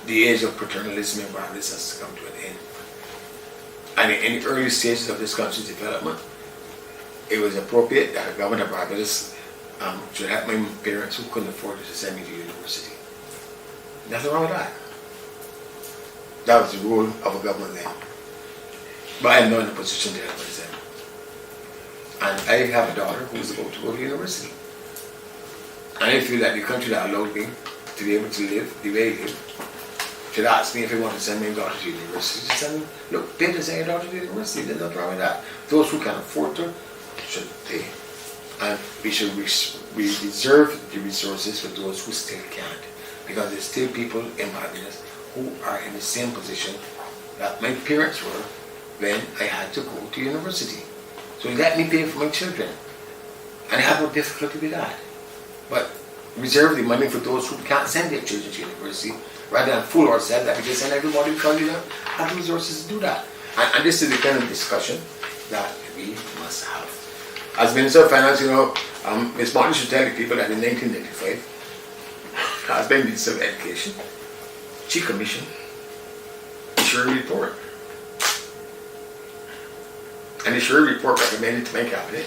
the age of paternalism in Barbados has come to an end. And in the early stages of this country's development, it was appropriate that a government of Barbados should help my parents who couldn't afford it to send me to university. Nothing wrong with that. That was the role of a government then. But I'm not in a position to help them. And I have a daughter who is about to go to university. And I feel that the country that allowed me to be able to live the way I live should ask me if I want to send my daughter to university. Just send me, look, pay to send your daughter to university. There's nothing wrong with that. Those who can afford to should pay. And we should reserve the resources for those who still can't. Because there's still people in Barbados who are in the same position that my parents were when I had to go to university. So let me pay for my children. And I have no difficulty with that. But reserve the money for those who can't send their children to university, rather than fool ourselves that we can send everybody because we don't have the resources to do that. And this is the kind of discussion that we must have. As Minister of Finance, Ms. Martin should tell the people that in 1995, as being Minister of Education, she commissioned a Sherry report. And the Sherry report recommended to my cabinet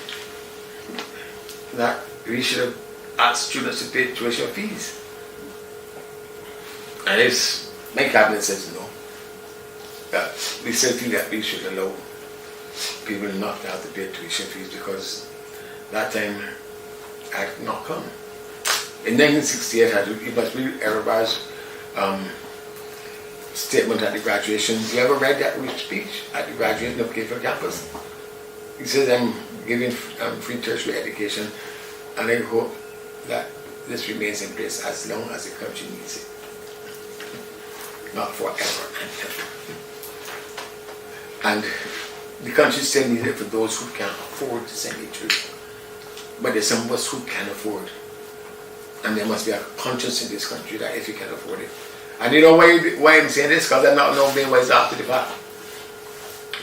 that we should have asked students to pay tuition fees. And if my cabinet says no, that we still think that we should allow people not to have to pay tuition fees because that time had not come. In 1968, it must be everybody's statement at the graduation. You ever read that speech at the graduation of Cape campus? He says, I'm giving free tertiary education, and I hope that this remains in place as long as the country needs it. Not forever and ever. And the country still needs it for those who can't afford to send it through. But there's some of us who can afford. And there must be a conscience in this country that if you can afford it. And you know why I'm saying this? Because I'm not knowing what's after the fact.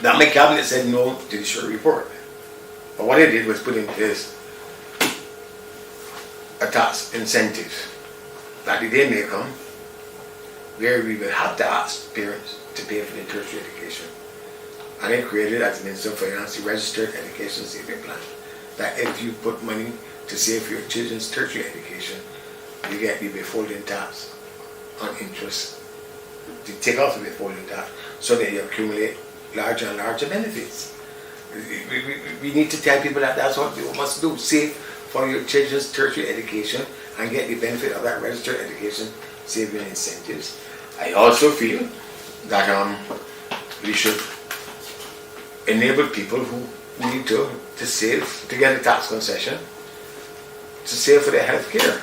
That my cabinet said no to the Sherry report. But what I did was put in place a tax incentive that the day may come where we will have to ask parents to pay for their tertiary education. And I created, as Minister of Finance, the Registered Education Saving Plan. That if you put money to save for your children's tertiary education, you get the withholding tax on interest. You take off the withholding tax so that you accumulate larger and larger benefits. We need to tell people that that's what we must do. Save for your children's tertiary education and get the benefit of that registered education saving incentives. I also feel that we should enable people who need to save, to get a tax concession, to save for their health care.